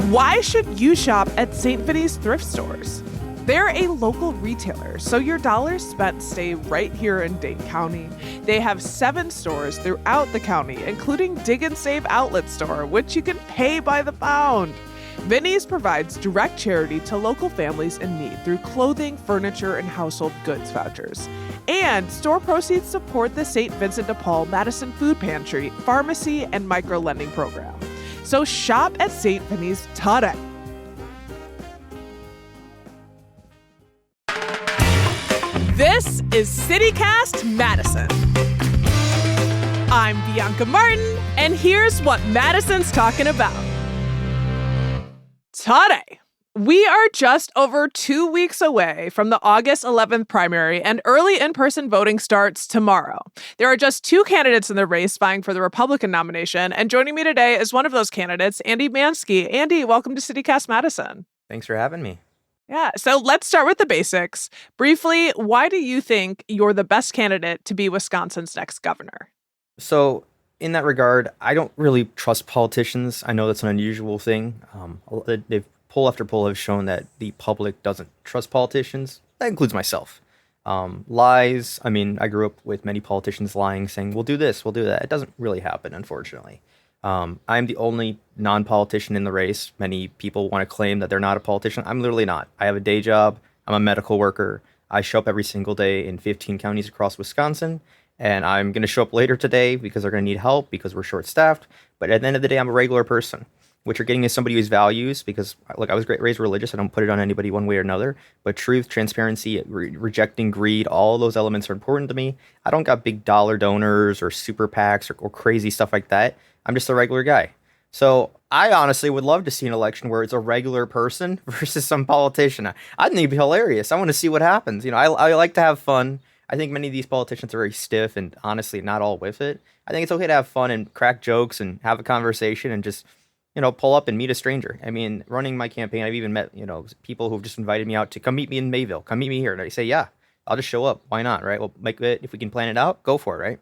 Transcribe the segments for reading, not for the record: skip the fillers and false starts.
Why should you shop at St. Vinny's thrift stores? They're a local retailer, so your dollars spent stay right here in Dane County. They have 7 stores throughout the county, including Dig and Save Outlet Store, which you can pay by the pound. Vinny's provides direct charity to local families in need through clothing, furniture, and household goods vouchers. And store proceeds support the St. Vincent de Paul Madison Food Pantry, Pharmacy, and Micro-Lending Program. So shop at St. Vinny's today. This is CityCast Madison. I'm Bianca Martin, and here's what Madison's talking about. Today, we are just over 2 weeks away from the August 11th primary, and early in-person voting starts tomorrow. There are just 2 candidates in the race vying for the Republican nomination, and joining me today is one of those candidates, Andy Manske. Andy, welcome to CityCast Madison. Thanks for having me. Yeah, so let's start with the basics. Briefly, why do you think you're the best candidate to be Wisconsin's next governor? So in that regard, I don't really trust politicians. I know that's an unusual thing. Poll after poll have shown that the public doesn't trust politicians. That includes myself. Lies. I mean, I grew up with many politicians lying, saying, we'll do this, we'll do that. It doesn't really happen, unfortunately. I'm the only non-politician in the race. Many people want to claim that they're not a politician. I'm literally not. I have a day job. I'm a medical worker. I show up every single day in 15 counties across Wisconsin. And I'm going to show up later today because they're going to need help because we're short-staffed. But at the end of the day, I'm a regular person. What you're getting is somebody whose values, because look, I was raised religious. I don't put it on anybody one way or another. But truth, transparency, rejecting greed, all those elements are important to me. I don't got big dollar donors or super PACs or crazy stuff like that. I'm just a regular guy. So I honestly would love to see an election where it's a regular person versus some politician. I think it'd be hilarious. I want to see what happens. You know, I like to have fun. I think many of these politicians are very stiff and honestly not all with it. I think it's okay to have fun and crack jokes and have a conversation and just, you know, pull up and meet a stranger. I mean, running my campaign, I've even met, you know, people who've just invited me out to come meet me in Mayville. Come meet me here. And I say, yeah, I'll just show up. Why not, right? We'll make it, if we can plan it out, go for it, right?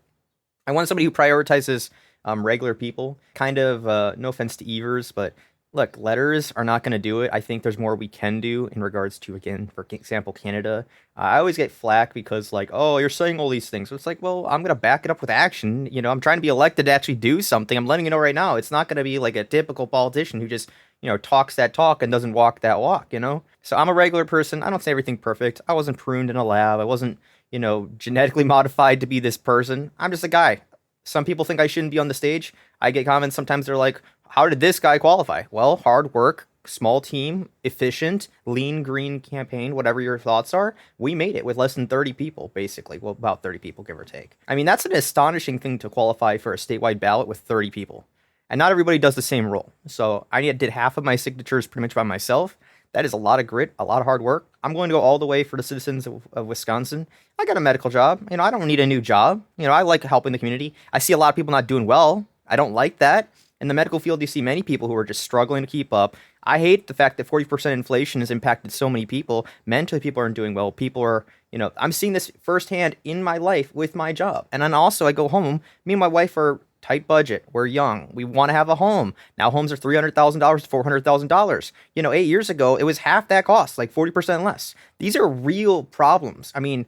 I want somebody who prioritizes regular people. Kind of, no offense to Evers, but look, letters are not going to do it. I think there's more we can do in regards to, again, for example, Canada. I always get flack because like, oh, you're saying all these things. So it's like, well, I'm going to back it up with action. You know, I'm trying to be elected to actually do something. I'm letting you know right now, it's not going to be like a typical politician who just, you know, talks that talk and doesn't walk that walk, you know? So I'm a regular person. I don't say everything perfect. I wasn't pruned in a lab. I wasn't, you know, genetically modified to be this person. I'm just a guy. Some people think I shouldn't be on the stage. I get comments sometimes, they're like, how did this guy qualify? Well, hard work, small team, efficient, lean, green campaign, whatever your thoughts are. We made it with less than 30 people, basically. Well, about 30 people, give or take. I mean, that's an astonishing thing to qualify for a statewide ballot with 30 people. And not everybody does the same role. So I did half of my signatures pretty much by myself. That is a lot of grit, a lot of hard work. I'm going to go all the way for the citizens of Wisconsin. I got a medical job. You know, I don't need a new job. You know, I like helping the community. I see a lot of people not doing well. I don't like that. In the medical field, you see many people who are just struggling to keep up. I hate the fact that 40% inflation has impacted so many people. Mentally, people aren't doing well. People are, you know, I'm seeing this firsthand in my life with my job. And then also I go home, me and my wife are tight budget. We're young. We want to have a home. Now homes are $300,000 to $400,000. You know, 8 years ago, it was half that cost, like 40% less. These are real problems. I mean,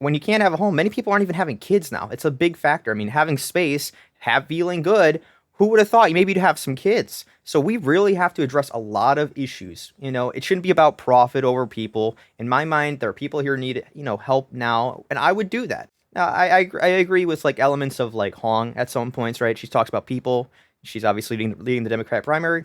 when you can't have a home, many people aren't even having kids now. It's a big factor. I mean, having space, feeling good. Who would have thought maybe to have some kids? So we really have to address a lot of issues. You know, it shouldn't be about profit over people. In my mind, there are people here who need, you know, help now, and I would do that. Now, I agree with like elements of like Hong at some points, right? She talks about people. She's obviously leading the Democrat primary.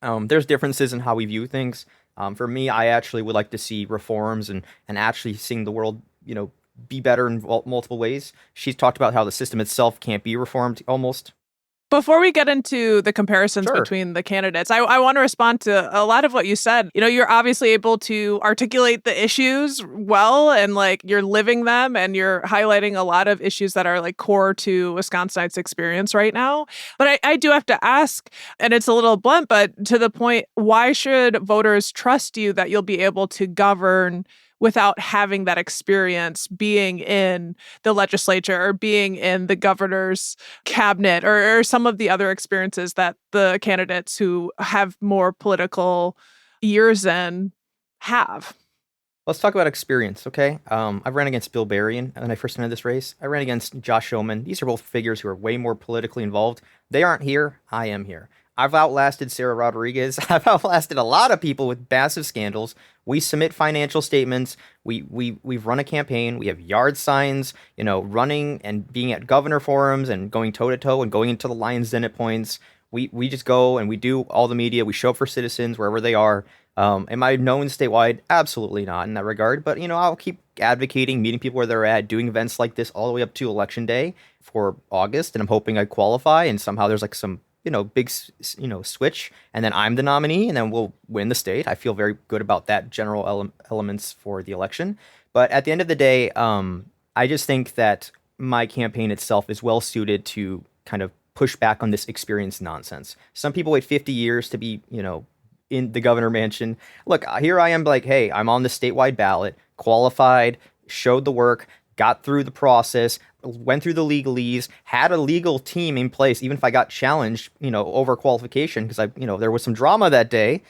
There's differences in how we view things. For me, I actually would like to see reforms and actually seeing the world, you know, be better in multiple ways. She's talked about how the system itself can't be reformed almost. Before we get into the comparisons between the candidates, I want to respond to a lot of what you said. You know, you're obviously able to articulate the issues well, and like you're living them, and you're highlighting a lot of issues that are like core to Wisconsinites' experience right now. But I do have to ask, and it's a little blunt, but to the point, why should voters trust you that you'll be able to govern without having that experience being in the legislature or being in the governor's cabinet or some of the other experiences that the candidates who have more political years in have. Let's talk about experience, okay? I ran against Bill Berrien when I first entered this race. I ran against Josh Oman. These are both figures who are way more politically involved. They aren't here. I am here. I've outlasted Sarah Rodriguez. I've outlasted a lot of people with massive scandals. We submit financial statements. We've run a campaign. We have yard signs, running and being at governor forums and going toe to toe and going into the Lion's Den at points. We just go and we do all the media. We show up for citizens wherever they are. Am I known statewide? Absolutely not in that regard. But, I'll keep advocating, meeting people where they're at, doing events like this all the way up to Election Day for August. And I'm hoping I qualify. And somehow there's like some, big, switch. And then I'm the nominee and then we'll win the state. I feel very good about that general elements for the election. But at the end of the day, I just think that my campaign itself is well suited to kind of push back on this experience nonsense. Some people wait 50 years to be, in the governor mansion. Look, here I am like, hey, I'm on the statewide ballot, qualified, showed the work, got through the process, went through the legalese, had a legal team in place, even if I got challenged, over qualification, because there was some drama that day,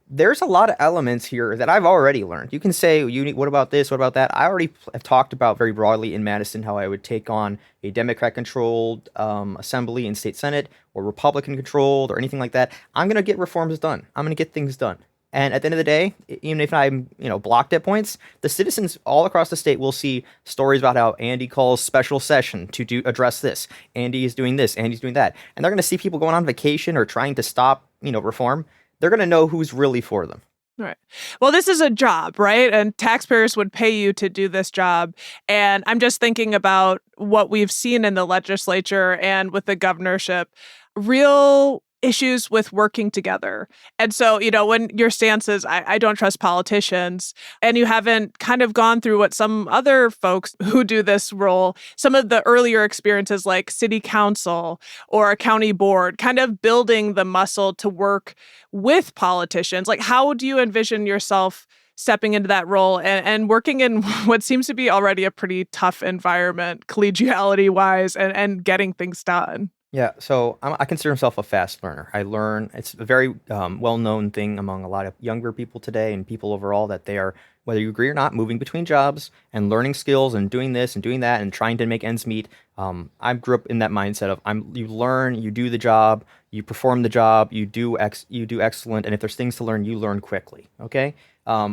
there's a lot of elements here that I've already learned. You can say, what about this? What about that? I already have talked about very broadly in Madison how I would take on a Democrat-controlled assembly and state senate or Republican-controlled or anything like that. I'm going to get reforms done. I'm going to get things done. And at the end of the day, even if I'm, blocked at points, the citizens all across the state will see stories about how Andy calls special session to address this. Andy is doing this. Andy's doing that. And they're going to see people going on vacation or trying to stop, reform. They're going to know who's really for them. Right. Well, this is a job, right? And taxpayers would pay you to do this job. And I'm just thinking about what we've seen in the legislature and with the governorship, real issues with working together. And so, when your stance is, I don't trust politicians, and you haven't kind of gone through what some other folks who do this role, some of the earlier experiences like city council or a county board, kind of building the muscle to work with politicians. Like, how do you envision yourself stepping into that role and working in what seems to be already a pretty tough environment, collegiality wise, and getting things done? Yeah, so I consider myself a fast learner. I learn. It's a very well-known thing among a lot of younger people today and people overall that they are, whether you agree or not, moving between jobs and learning skills and doing this and doing that and trying to make ends meet. I grew up in that mindset of you learn, you do the job, you perform the job, you do excellent, and if there's things to learn, you learn quickly. Okay.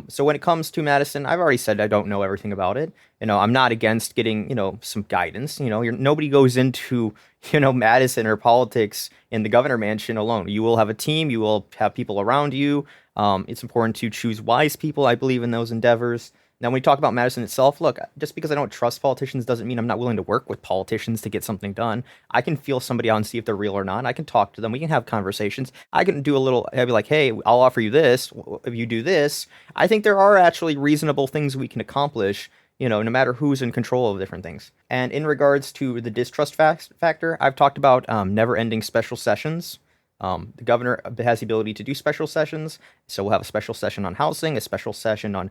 So when it comes to Madison, I've already said I don't know everything about it. I'm not against getting, some guidance. Nobody goes into, Madison or politics in the governor mansion alone. You will have a team. You will have people around you. It's important to choose wise people. I believe in those endeavors. Now, when we talk about Madison itself, look, just because I don't trust politicians doesn't mean I'm not willing to work with politicians to get something done. I can feel somebody out and see if they're real or not. I can talk to them. We can have conversations. I can do I'd be like, hey, I'll offer you this if you do this. I think there are actually reasonable things we can accomplish, no matter who's in control of different things. And in regards to the distrust factor, I've talked about never-ending special sessions. The governor has the ability to do special sessions. So we'll have a special session on housing, a special session on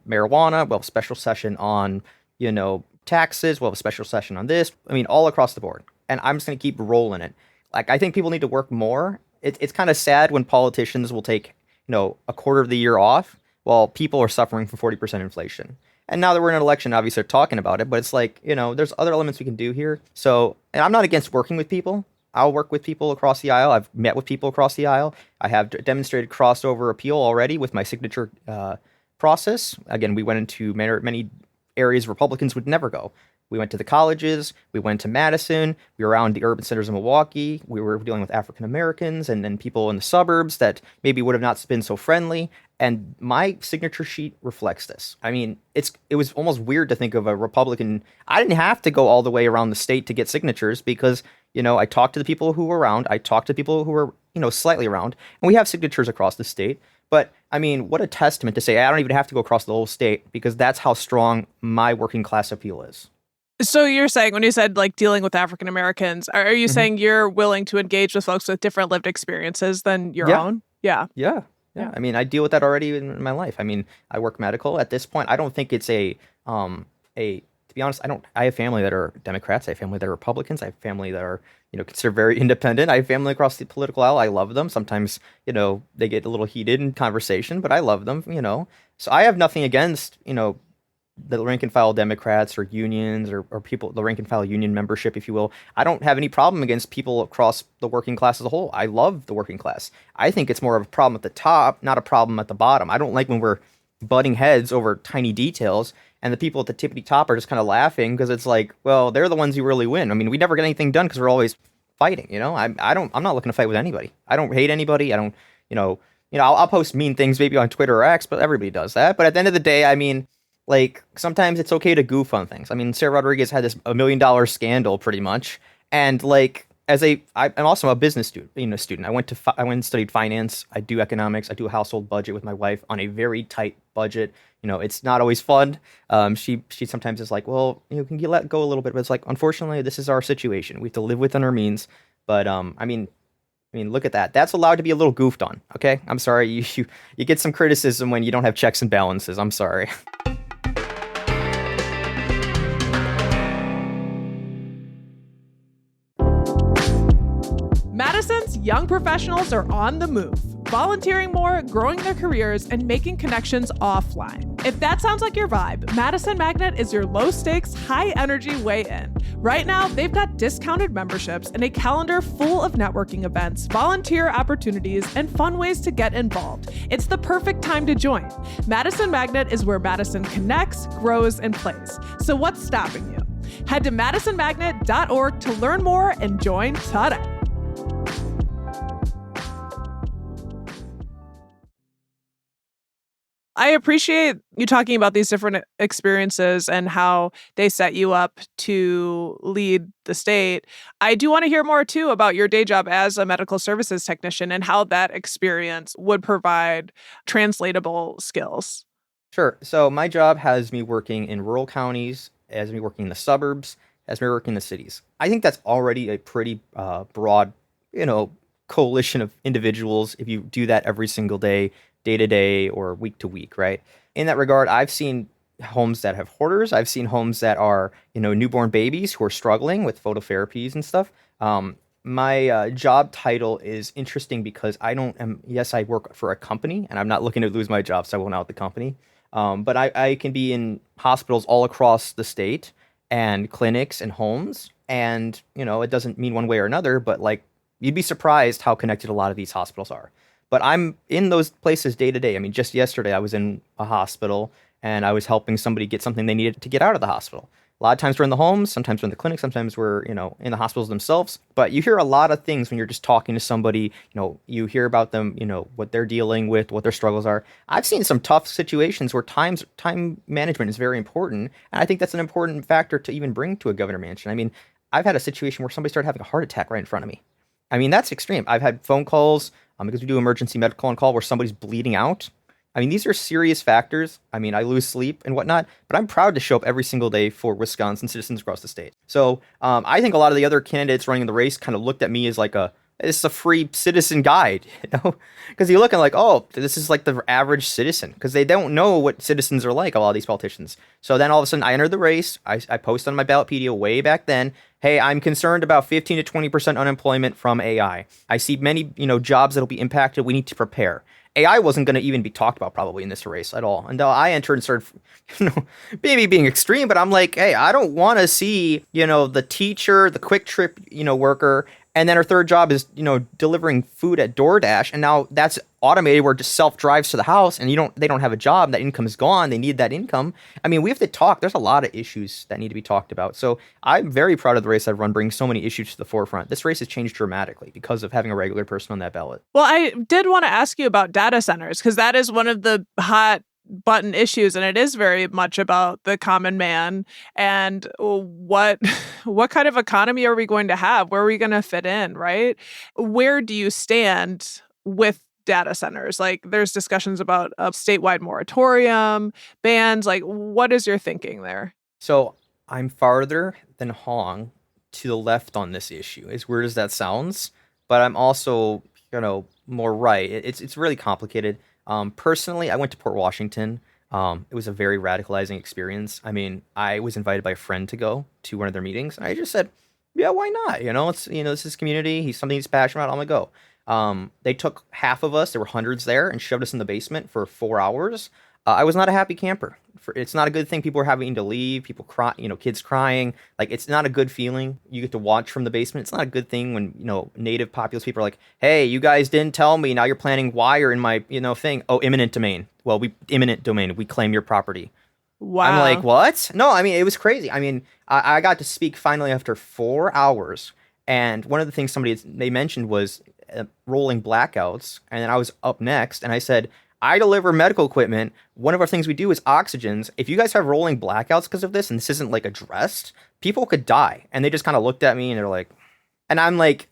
marijuana, we'll have a special session on, taxes, we'll have a special session on this. I mean, all across the board. And I'm just going to keep rolling it. Like, I think people need to work more. It's kind of sad when politicians will take, a quarter of the year off while people are suffering from 40% inflation. And now that we're in an election, obviously they're talking about it, but it's like, there's other elements we can do here. So, and I'm not against working with people. I'll work with people across the aisle. I've met with people across the aisle. I have demonstrated crossover appeal already with my signature process. Again, we went into many areas Republicans would never go. We went to the colleges, we went to Madison, we were around the urban centers of Milwaukee, we were dealing with African Americans and people in the suburbs that maybe would have not been so friendly, and my signature sheet reflects this. I mean, it was almost weird to think of a Republican. I didn't have to go all the way around the state to get signatures because, I talked to the people who were around, I talked to people who were, slightly around, and we have signatures across the state. But, I mean, what a testament to say I don't even have to go across the whole state because that's how strong my working class appeal is. So you're saying, when you said like dealing with African Americans, are you saying you're willing to engage with folks with different lived experiences than your own? Yeah. Yeah. Yeah, I mean, I deal with that already in my life. I mean, I work medical. At this point, I don't think it's to be honest, I don't. I have family that are Democrats. I have family that are Republicans. I have family that are, considered very independent. I have family across the political aisle. I love them. Sometimes, they get a little heated in conversation, but I love them. So I have nothing against, the rank and file Democrats or unions or people, the rank and file union membership, if you will. I don't have any problem against people across the working class as a whole. I love the working class. I think it's more of a problem at the top, not a problem at the bottom. I don't like when we're butting heads over tiny details and the people at the tippity top are just kind of laughing because it's like, well, they're the ones who really win. I mean, we never get anything done because we're always fighting. I'm not looking to fight with anybody. I don't hate anybody. I don't, I'll post mean things maybe on Twitter or X, but everybody does that. But at the end of the day, I mean, like, sometimes it's okay to goof on things. I mean, Sarah Rodriguez had this $1 million scandal pretty much. And like, I'm also a business student. I went and studied finance. I do economics. I do a household budget with my wife on a very tight budget. It's not always fun. She sometimes is like, well, can you let go a little bit? But it's like, unfortunately, this is our situation. We have to live within our means. But I mean, look at that. That's allowed to be a little goofed on. Okay, I'm sorry. You get some criticism when you don't have checks and balances. I'm sorry. Madison's young professionals are on the move, volunteering more, growing their careers, and making connections offline. If that sounds like your vibe, Madison Magnet is your low-stakes, high-energy way in. Right now, they've got discounted memberships and a calendar full of networking events, volunteer opportunities, and fun ways to get involved. It's the perfect time to join. Madison Magnet is where Madison connects, grows, and plays. So what's stopping you? Head to madisonmagnet.org to learn more and join today. I appreciate you talking about these different experiences and how they set you up to lead the state. I do want to hear more, too, about your day job as a medical services technician and how that experience would provide translatable skills. Sure. So my job has me working in rural counties, has me working in the suburbs, has me working in the cities. I think that's already a pretty broad, coalition of individuals if you do that every single day to day or week to week, right? In that regard, I've seen homes that have hoarders. I've seen homes that are, newborn babies who are struggling with phototherapies and stuff. My job title is interesting because yes, I work for a company and I'm not looking to lose my job, so I won't out the company. But I can be in hospitals all across the state and clinics and homes. And, it doesn't mean one way or another, but like, you'd be surprised how connected a lot of these hospitals are. But I'm in those places day to day. I mean, just yesterday I was in a hospital and I was helping somebody get something they needed to get out of the hospital. A lot of times we're in the homes, sometimes we're in the clinic, sometimes we're, in the hospitals themselves. But you hear a lot of things when you're just talking to somebody, you hear about them, what they're dealing with, what their struggles are. I've seen some tough situations where time management is very important. And I think that's an important factor to even bring to a governor mansion. I mean, I've had a situation where somebody started having a heart attack right in front of me. I mean, that's extreme. I've had phone calls because we do emergency medical on call where somebody's bleeding out. I mean, these are serious factors. I mean, I lose sleep and whatnot, but I'm proud to show up every single day for Wisconsin citizens across the state. So I think a lot of the other candidates running the race kind of looked at me as like this is a free citizen guide, because you're looking like, oh, this is like the average citizen, because they don't know what citizens are like, a lot of these politicians. So then all of a sudden I entered the race. I posted on my Ballotpedia way back then, hey, I'm concerned about 15 to 20% unemployment from AI. I see many, jobs that'll be impacted. We need to prepare. AI wasn't going to even be talked about probably in this race at all until I entered and started, maybe being extreme, but I'm like, hey, I don't want to see, the teacher, the quick trip, worker, and then her third job is, delivering food at DoorDash, and now that's automated where it just self-drives to the house, and they don't have a job, that income is gone, they need that income. I mean, we have to talk. There's a lot of issues that need to be talked about. So I'm very proud of the race I've run, bringing so many issues to the forefront. This race has changed dramatically because of having a regular person on that ballot. Well, I did want to ask you about data centers, because that is one of the hot button issues, and it is very much about the common man and what kind of economy are we going to have? Where are we going to fit in, right? Where do you stand with data centers? Like, there's discussions about a statewide moratorium, bans. Like, what is your thinking there? So I'm farther than Hong to the left on this issue, as weird as that sounds, but I'm also, more right. It's really complicated. Personally, I went to Port Washington. It was a very radicalizing experience. I mean, I was invited by a friend to go to one of their meetings, and I just said, "Yeah, why not? This is community. He's something he's passionate about. I'm gonna go." They took half of us. There were hundreds there, and shoved us in the basement for 4 hours. I was not a happy camper. It's not a good thing. People are having to leave. People cry. Kids crying. Like, it's not a good feeling. You get to watch from the basement. It's not a good thing when native populous people are like, "Hey, you guys didn't tell me. Now you're planting wire in my thing." Oh, eminent domain. Well, eminent domain. We claim your property. Wow. I'm like, what? No, I mean, it was crazy. I mean, I got to speak finally after 4 hours. And one of the things they mentioned was rolling blackouts. And then I was up next, and I said, "I deliver medical equipment. One of our things we do is oxygens. If you guys have rolling blackouts because of this, and this isn't like addressed, people could die." And they just kind of looked at me, and they're like, and I'm like,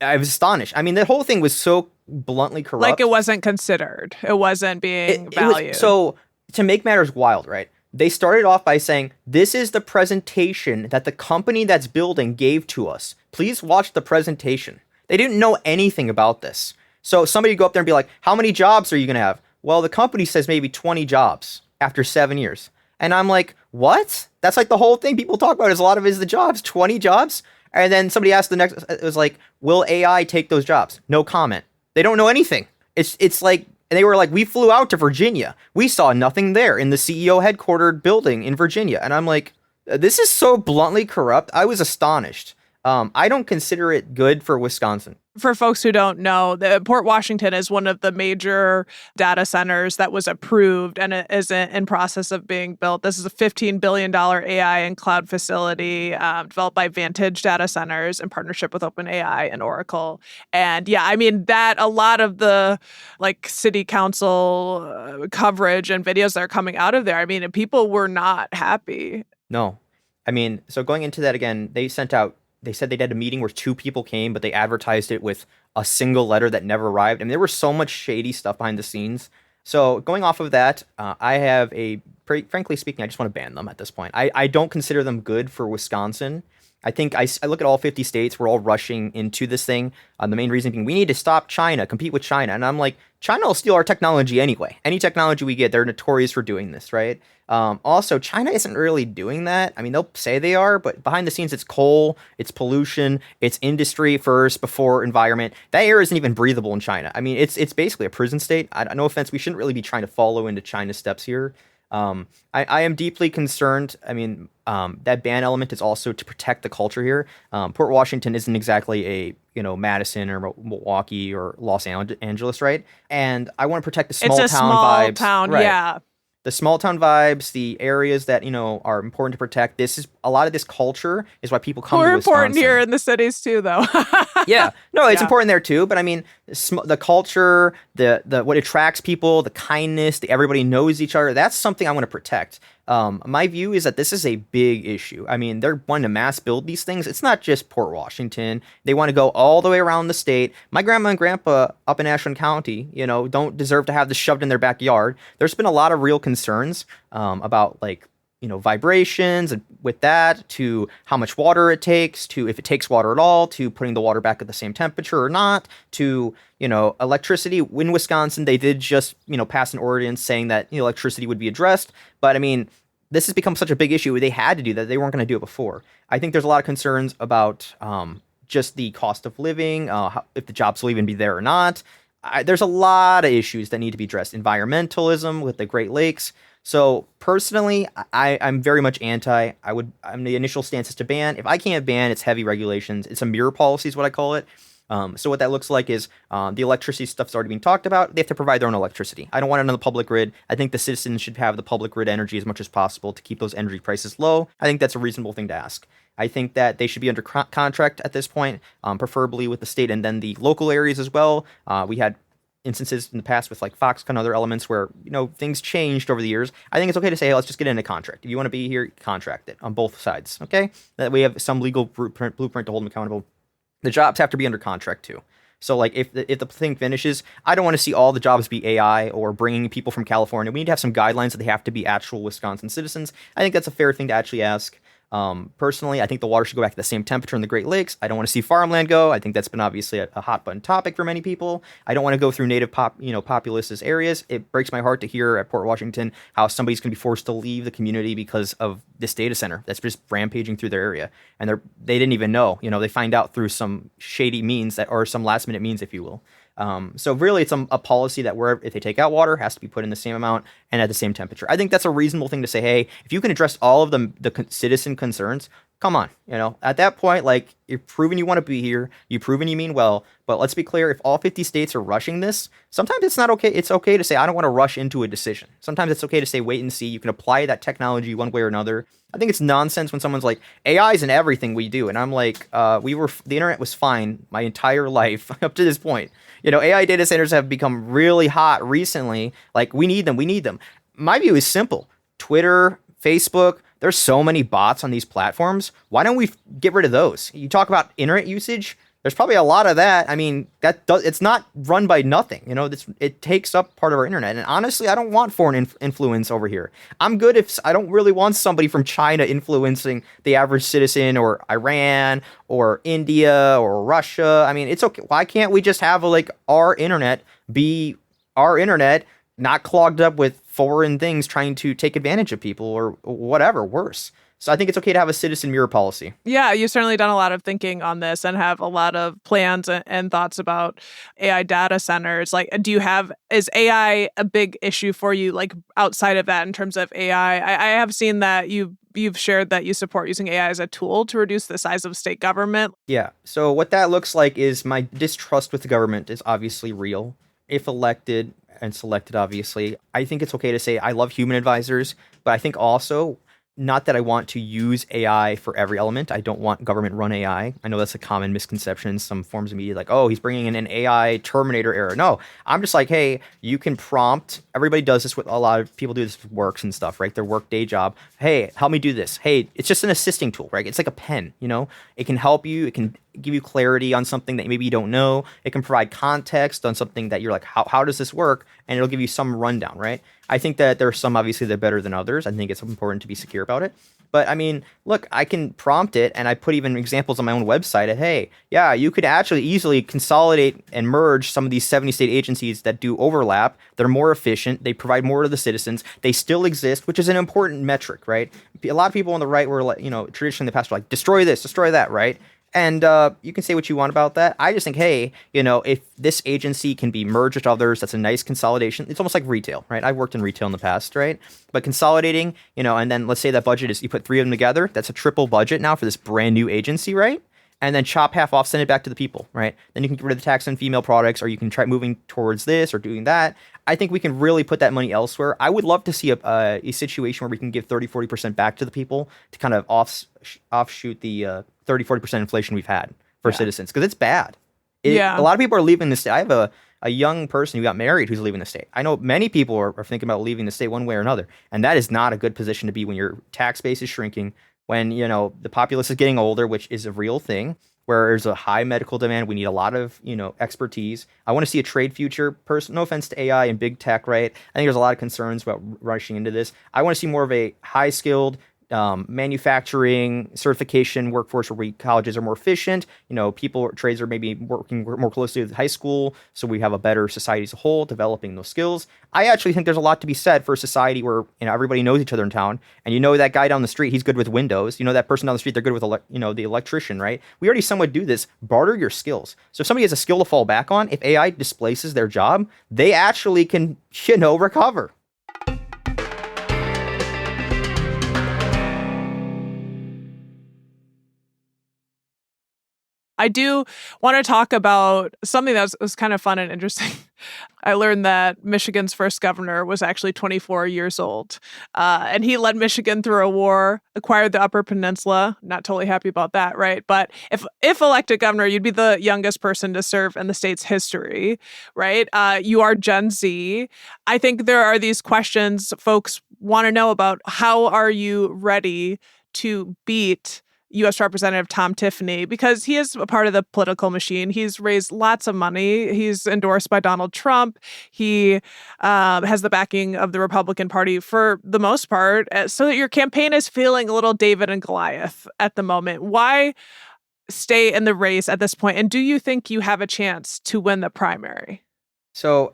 I was astonished. I mean, the whole thing was so bluntly corrupt. Like, it wasn't considered. It wasn't being valued. So to make matters wild, right? They started off by saying, "This is the presentation that the company that's building gave to us. Please watch the presentation." They didn't know anything about this. So somebody would go up there and be like, "How many jobs are you going to have?" "Well, the company says maybe 20 jobs after 7 years." And I'm like, what? That's like the whole thing people talk about is a lot of it is the jobs, 20 jobs. And then somebody asked it was like, "Will AI take those jobs?" No comment. They don't know anything. It's like, and they were like, "We flew out to Virginia. We saw nothing there in the CEO headquartered building in Virginia." And I'm like, this is so bluntly corrupt. I was astonished. I don't consider it good for Wisconsin. For folks who don't know, Port Washington is one of the major data centers that was approved and it is in process of being built. This is a $15 billion AI and cloud facility developed by Vantage Data Centers in partnership with OpenAI and Oracle. And yeah, I mean, that a lot of the like city council coverage and videos that are coming out of there, I mean, people were not happy. No. I mean, so going into that again, they said they had a meeting where 2 people came, but they advertised it with a single letter that never arrived. And there was so much shady stuff behind the scenes. So going off of that, I have frankly speaking, I just want to ban them at this point. I don't consider them good for Wisconsin. I think I look at all 50 states. We're all rushing into this thing. The main reason being we need to stop China, compete with China. And I'm like, China will steal our technology anyway. Any technology we get, they're notorious for doing this, right? Also, China isn't really doing that. I mean, they'll say they are, but behind the scenes, it's coal, it's pollution, it's industry first before environment. That air isn't even breathable in China. I mean, it's basically a prison state. No offense, we shouldn't really be trying to follow into China's steps here. I am deeply concerned. I mean, that ban element is also to protect the culture here. Port Washington isn't exactly a, Madison or Milwaukee or Los Angeles, right? And I want to protect the small town vibes. It's a small town, right. Yeah. The small town vibes, the areas that, are important to protect. A lot of this culture is why people come to Wisconsin. We're important here in the cities too, though. Yeah. No, it's important there too. But I mean, the culture, the what attracts people, the kindness, everybody knows each other. That's something I want to protect. My view is that this is a big issue. I mean, they're wanting to mass build these things. It's not just Port Washington. They want to go all the way around the state. My grandma and grandpa up in Ashland County, don't deserve to have this shoved in their backyard. There's been a lot of real concerns about vibrations and with that to how much water it takes to if it takes water at all to putting the water back at the same temperature or not to, electricity. In Wisconsin, they did just, pass an ordinance saying that electricity would be addressed. But I mean, this has become such a big issue. They had to do that. They weren't going to do it before. I think there's a lot of concerns about just the cost of living, if the jobs will even be there or not. There's a lot of issues that need to be addressed. Environmentalism with the Great Lakes. So personally, I'm very much anti. The initial stance is to ban. If I can't ban, it's heavy regulations. It's a mirror policy is what I call it. So what that looks like is the electricity stuff's already being talked about. They have to provide their own electricity. I don't want it on the public grid. I think the citizens should have the public grid energy as much as possible to keep those energy prices low. I think that's a reasonable thing to ask. I think that they should be under contract at this point, preferably with the state and then the local areas as well. We had instances in the past with like Foxconn and other elements where, things changed over the years. I think it's okay to say, hey, let's just get in a contract. If you want to be here, contract it on both sides. Okay. That we have some legal blueprint to hold them accountable. The jobs have to be under contract too. So like if the thing finishes, I don't want to see all the jobs be AI or bringing people from California. We need to have some guidelines that they have to be actual Wisconsin citizens. I think that's a fair thing to actually ask. Personally, I think the water should go back to the same temperature in the Great Lakes. I don't want to see farmland go. I think that's been obviously a hot button topic for many people. I don't want to go through native populous areas. It breaks my heart to hear at Port Washington how somebody's going to be forced to leave the community because of this data center that's just rampaging through their area, and they didn't even know. They find out through some shady means or some last minute means, if you will. So really, it's a policy that if they take out water, has to be put in the same amount and at the same temperature. I think that's a reasonable thing to say. Hey, if you can address all of the citizen concerns, come on. At that point, like, you've proven you want to be here, you've proven you mean well. But let's be clear: if all 50 states are rushing this, sometimes it's not okay. It's okay to say I don't want to rush into a decision. Sometimes it's okay to say wait and see. You can apply that technology one way or another. I think it's nonsense when someone's like, AI is in everything we do, and I'm like, the internet was fine my entire life up to this point. AI data centers have become really hot recently. Like, we need them. We need them. My view is simple. Twitter, Facebook, there's so many bots on these platforms. Why don't we get rid of those? You talk about internet usage. There's probably a lot of that. I mean, it's not run by nothing. It takes up part of our internet. And honestly, I don't want foreign influence over here. I'm good if I don't really want somebody from China influencing the average citizen, or Iran or India or Russia. I mean, it's okay. Why can't we just have our internet be our internet, not clogged up with foreign things trying to take advantage of people or whatever worse? So I think it's okay to have a citizen mirror policy. Yeah, you've certainly done a lot of thinking on this and have a lot of plans and thoughts about AI data centers. Like, is AI a big issue for you, like, outside of that in terms of AI? I have seen that you've shared that you support using AI as a tool to reduce the size of state government. Yeah. So what that looks like is my distrust with the government is obviously real. If elected and selected, obviously, I think it's okay to say I love human advisors, but I think also, not that I want to use AI for every element. I don't want government-run AI. I know that's a common misconception in some forms of media, like, oh, he's bringing in an AI Terminator era. No, I'm just like, hey, you can prompt. Everybody does this with a lot of people do this with works and stuff, right? Their work day job. Hey, help me do this. Hey, it's just an assisting tool, right? It's like a pen, It can help you. It can give you clarity on something that maybe you don't know. It can provide context on something that you're like, how does this work? And it'll give you some rundown, right? I think that there are some, obviously, that are better than others. I think it's important to be secure about it. But I mean, look, I can prompt it, and I put even examples on my own website of, hey, yeah, you could actually easily consolidate and merge some of these 70 state agencies that do overlap. They're more efficient. They provide more to the citizens. They still exist, which is an important metric, right? A lot of people on the right were like, traditionally in the past were like, destroy this, destroy that, right? And you can say what you want about that. I just think, hey, if this agency can be merged with others, that's a nice consolidation. It's almost like retail, right? I've worked in retail in the past, right? But consolidating, and then let's say that budget is, you put 3 of them together, that's a triple budget now for this brand new agency, right? And then chop half off, send it back to the people, right? Then you can get rid of the tax on female products, or you can try moving towards this or doing that. I think we can really put that money elsewhere. I would love to see a situation where we can give 30-40% back to the people to kind of offshoot the 30-40% inflation we've had for citizens, because it's bad. A lot of people are leaving the state. I have a young person who got married who's leaving the state. I know many people are thinking about leaving the state one way or another, and that is not a good position to be when your tax base is shrinking, when the populace is getting older, which is a real thing, where there's a high medical demand. We need a lot of expertise. I want to see a trade future. No offense to AI and big tech, right? I think there's a lot of concerns about rushing into this. I want to see more of a high skilled manufacturing certification workforce where colleges are more efficient. Trades are maybe working more closely with high school, so we have a better society as a whole, developing those skills. I actually think there's a lot to be said for a society where everybody knows each other in town, and that guy down the street, he's good with windows. That person down the street, they're good with the electrician, right? We already somewhat do this. Barter your skills. So if somebody has a skill to fall back on, if AI displaces their job, they actually can recover. I do want to talk about something that was kind of fun and interesting. I learned that Michigan's first governor was actually 24 years old, and he led Michigan through a war, acquired the Upper Peninsula. Not totally happy about that, right? But if elected governor, you'd be the youngest person to serve in the state's history, right? You are Gen Z. I think there are these questions folks want to know about. How are you ready to beat U.S. Representative Tom Tiffany, because he is a part of the political machine. He's raised lots of money. He's endorsed by Donald Trump. He has the backing of the Republican Party for the most part. So that your campaign is feeling a little David and Goliath at the moment. Why stay in the race at this point? And do you think you have a chance to win the primary? So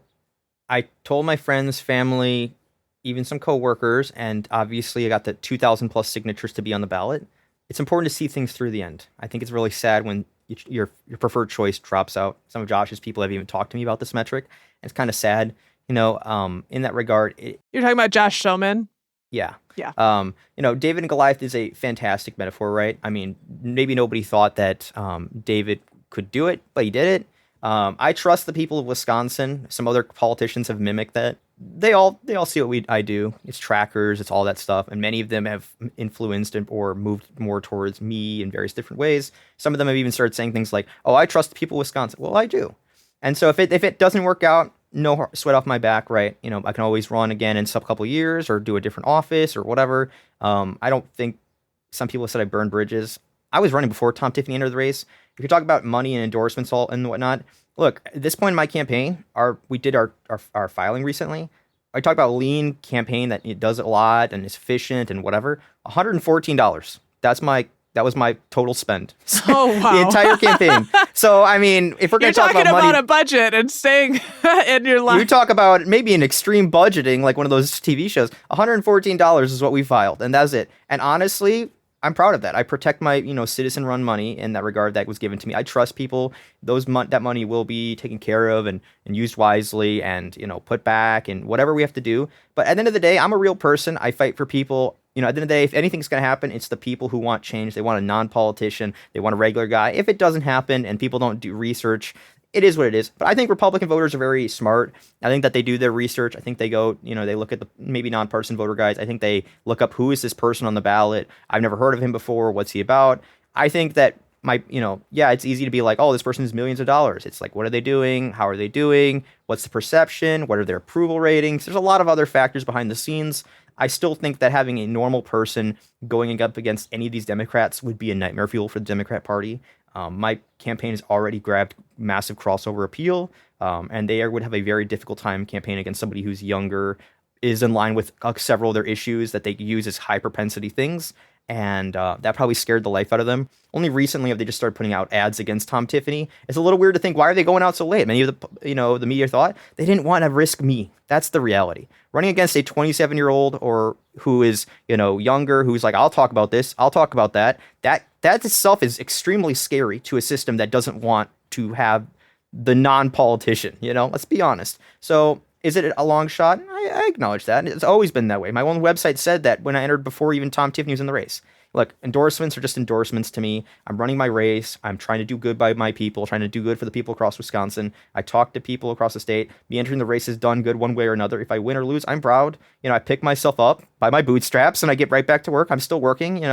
I told my friends, family, even some coworkers, and obviously I got the 2,000 plus signatures to be on the ballot. It's important to see things through the end. I think it's really sad when your preferred choice drops out. Some of Josh's people have even talked to me about this metric. And it's kind of sad, in that regard. You're talking about Josh Schoeman? Yeah. Yeah. David and Goliath is a fantastic metaphor, right? I mean, maybe nobody thought that David could do it, but he did it. I trust the people of Wisconsin. Some other politicians have mimicked that. They all see what I do. It's trackers, it's all that stuff, and many of them have influenced or moved more towards me in various different ways. Some of them have even started saying things like, "Oh, I trust the people of Wisconsin." Well, I do. And so if it doesn't work out, no sweat off my back, right? I can always run again in a couple of years or do a different office or whatever. I don't think some people have said I burned bridges. I was running before Tom Tiffany entered the race. If you talk about money and endorsements and whatnot, look, at this point in my campaign, we did our filing recently. I talked about lean campaign that it does it a lot and is efficient and whatever. $114. That was my total spend. Oh, wow. The entire campaign. So, I mean, if we're going to talk about money... You're talking about a budget and staying in your life. You talk about maybe an extreme budgeting, like one of those TV shows. $114 is what we filed, and that's it. And honestly, I'm proud of that. I protect my, citizen-run money in that regard that was given to me. I trust people. That money will be taken care of and used wisely and, put back and whatever we have to do. But at the end of the day, I'm a real person. I fight for people. At the end of the day, if anything's going to happen, it's the people who want change. They want a non-politician. They want a regular guy. If it doesn't happen and people don't do research, it is what it is. But I think Republican voters are very smart. I think that they do their research. I think they go, they look at the maybe nonpartisan voter guides. I think they look up who is this person on the ballot. I've never heard of him before. What's he about? I think that it's easy to be like, oh, this person is millions of dollars. It's like, what are they doing? How are they doing? What's the perception? What are their approval ratings? There's a lot of other factors behind the scenes. I still think that having a normal person going up against any of these Democrats would be a nightmare fuel for the Democrat Party. My campaign has already grabbed massive crossover appeal, and they would have a very difficult time campaigning against somebody who's younger, is in line with several of their issues that they use as high propensity things, and that probably scared the life out of them. Only recently have they just started putting out ads against Tom Tiffany. It's a little weird to think, why are they going out so late? Many of the media thought they didn't want to risk me. That's the reality. Running against a 27-year-old or who is, younger, who's like, I'll talk about this, I'll talk about that. That itself is extremely scary to a system that doesn't want to have the non-politician, let's be honest. So is it a long shot? I acknowledge that. It's always been that way. My own website said that when I entered before even Tom Tiffany was in the race. Look, endorsements are just endorsements to me. I'm running my race. I'm trying to do good by my people, trying to do good for the people across Wisconsin. I talk to people across the state. Me entering the race has done good one way or another. If I win or lose, I'm proud. I pick myself up by my bootstraps and I get right back to work. I'm still working,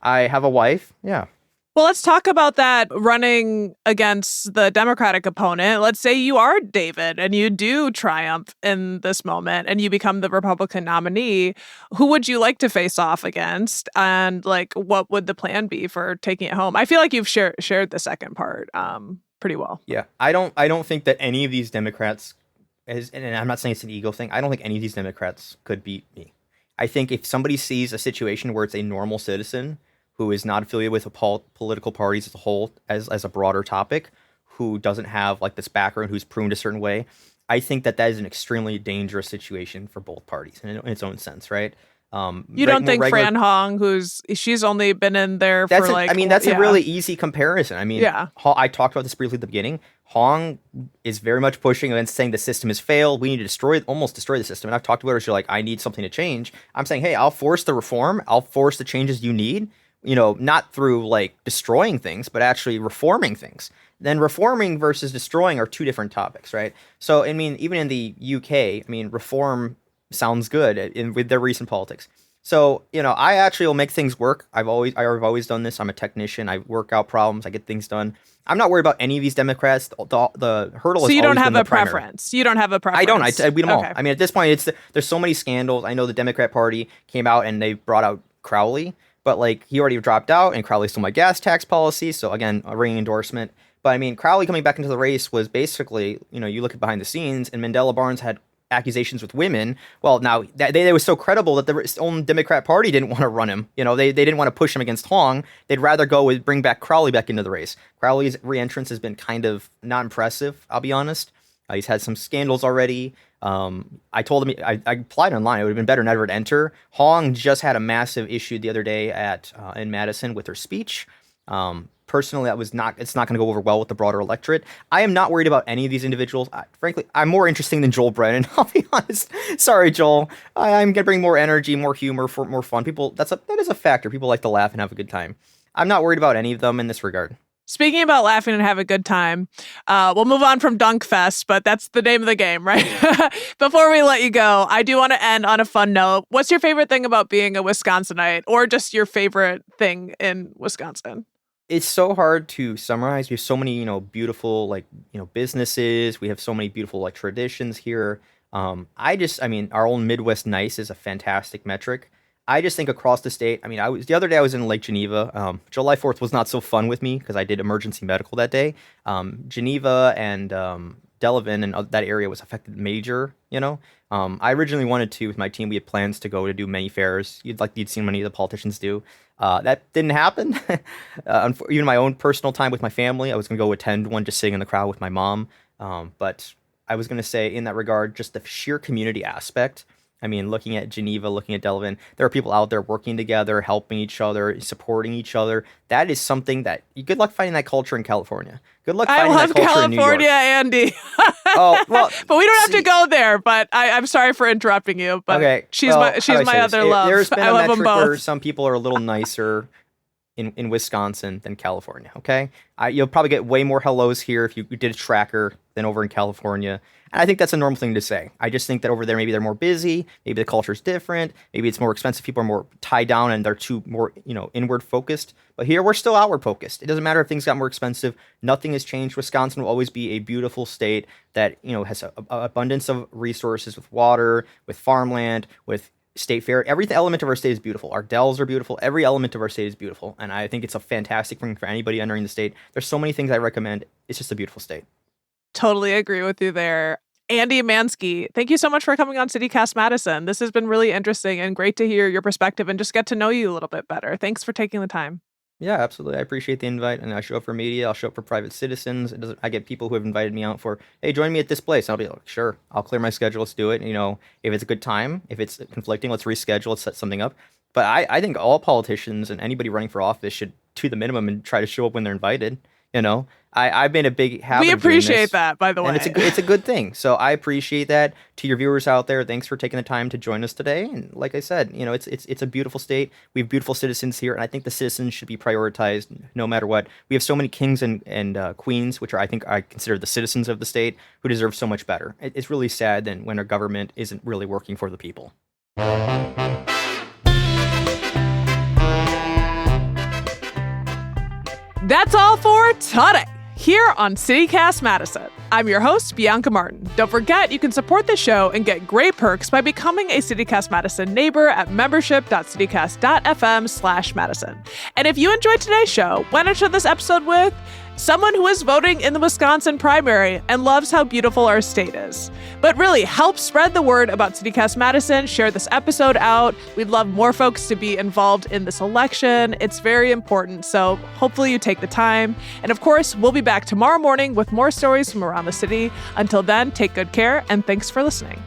I have a wife. Yeah. Well, let's talk about that running against the Democratic opponent. Let's say you are David and you do triumph in this moment and you become the Republican nominee. Who would you like to face off against? And what would the plan be for taking it home? I feel like you've shared the second part pretty well. Yeah, I don't think that any of these Democrats, and I'm not saying it's an ego thing, I don't think any of these Democrats could beat me. I think if somebody sees a situation where it's a normal citizen who is not affiliated with political parties as a whole, as a broader topic, who doesn't have this background, who's pruned a certain way, I think that is an extremely dangerous situation for both parties in its own sense, right? You don't think Fran Hong, she's only been in there for that's a really easy comparison. Yeah. I talked about this briefly at the beginning. Hong is very much pushing against saying the system has failed. We need to almost destroy the system. And I've talked to voters who are like, I need something to change. I'm saying, hey, I'll force the reform. I'll force the changes you need. Not through destroying things, but actually reforming things. Then reforming versus destroying are two different topics, right? So, even in the UK, reform sounds good with their recent politics. So, I actually will make things work. I've always done this. I'm a technician. I work out problems. I get things done. I'm not worried about any of these Democrats. The hurdle is so you don't always have been a preference. You don't have a preference. I don't. I beat them all. Okay. At this point, there's so many scandals. I know the Democrat Party came out and they brought out Crowley. But like he already dropped out, and Crowley stole my gas tax policy. So again, a ringing endorsement. But I mean, Crowley coming back into the race was basically, you look at behind the scenes, and Mandela Barnes had accusations with women. Well, now they was so credible that the own Democrat Party didn't want to run him. They didn't want to push him against Hong. They'd rather go with bring back Crowley back into the race. Crowley's re-entrance has been kind of not impressive, I'll be honest. He's had some scandals already. I told him I applied online. It would have been better never to enter. Hong just had a massive issue the other day in Madison with her speech. Personally, it's not going to go over well with the broader electorate. I am not worried about any of these individuals. Frankly, I'm more interesting than Joel Brennan. I'll be honest. Sorry, Joel. I'm going to bring more energy, more humor, more fun. That is a factor. People like to laugh and have a good time. I'm not worried about any of them in this regard. Speaking about laughing and have a good time, we'll move on from Dunk Fest, but that's the name of the game, right? Before we let you go, I do want to end on a fun note. What's your favorite thing about being a Wisconsinite, or just your favorite thing in Wisconsin? It's so hard to summarize. We have so many, beautiful, businesses. We have so many beautiful, traditions here. Our own Midwest Nice is a fantastic metric. I just think across the state, the other day I was in Lake Geneva. July 4th was not so fun with me because I did emergency medical that day. Geneva and Delavan and that area was affected major, I originally wanted to, with my team, we had plans to go to do many fairs. You'd seen many of the politicians do. That didn't happen. Even my own personal time with my family, I was going to go attend one just sitting in the crowd with my mom. But I was going to say in that regard, just the sheer community aspect. Looking at Geneva, looking at Delavan, there are people out there working together, helping each other, supporting each other. That is something that, good luck finding that culture in California. Good luck finding that culture in New York. I love California, Andy. Oh, well. But we don't have to go there, but I'm sorry for interrupting you, but okay, she's my other love. There's been I love them both. where some people are a little nicer in Wisconsin than California, okay? You'll probably get way more hellos here if you did a tracker than over in California. And I think that's a normal thing to say. I just think that over there, maybe they're more busy. Maybe the culture's different. Maybe it's more expensive. People are more tied down and they're too more, inward focused. But here we're still outward focused. It doesn't matter if things got more expensive. Nothing has changed. Wisconsin will always be a beautiful state that, has an abundance of resources with water, with farmland, with state fair. Every element of our state is beautiful. Our dells are beautiful. Every element of our state is beautiful. And I think it's a fantastic thing for anybody entering the state. There's so many things I recommend. It's just a beautiful state. Totally agree with you there. Andy Manske, thank you so much for coming on CityCast Madison. This has been really interesting and great to hear your perspective and just get to know you a little bit better. Thanks for taking the time. Yeah, absolutely. I appreciate the invite, and I show up for media. I'll show up for private citizens. I get people who have invited me out for, hey, join me at this place. I'll be like, sure, I'll clear my schedule. Let's do it. If it's a good time, if it's conflicting, let's reschedule. Let's set something up. But I think all politicians and anybody running for office should, to the minimum, and try to show up when they're invited. I've been a big habit. We appreciate of doing this, that, by the way. and it's a good thing. So I appreciate that. To your viewers out there, thanks for taking the time to join us today. And like I said, it's a beautiful state. We have beautiful citizens here, and I think the citizens should be prioritized no matter what. We have so many kings and queens, which I consider the citizens of the state, who deserve so much better. It's really sad that when our government isn't really working for the people. That's all for today here on CityCast Madison. I'm your host, Bianca Martin. Don't forget, you can support the show and get great perks by becoming a CityCast Madison neighbor at membership.citycast.fm/Madison. And if you enjoyed today's show, why not share this episode with someone who is voting in the Wisconsin primary and loves how beautiful our state is? But really, help spread the word about CityCast Madison. Share this episode out. We'd love more folks to be involved in this election. It's very important, so hopefully you take the time. And of course, we'll be back tomorrow morning with more stories from around the city. Until then, take good care, and thanks for listening.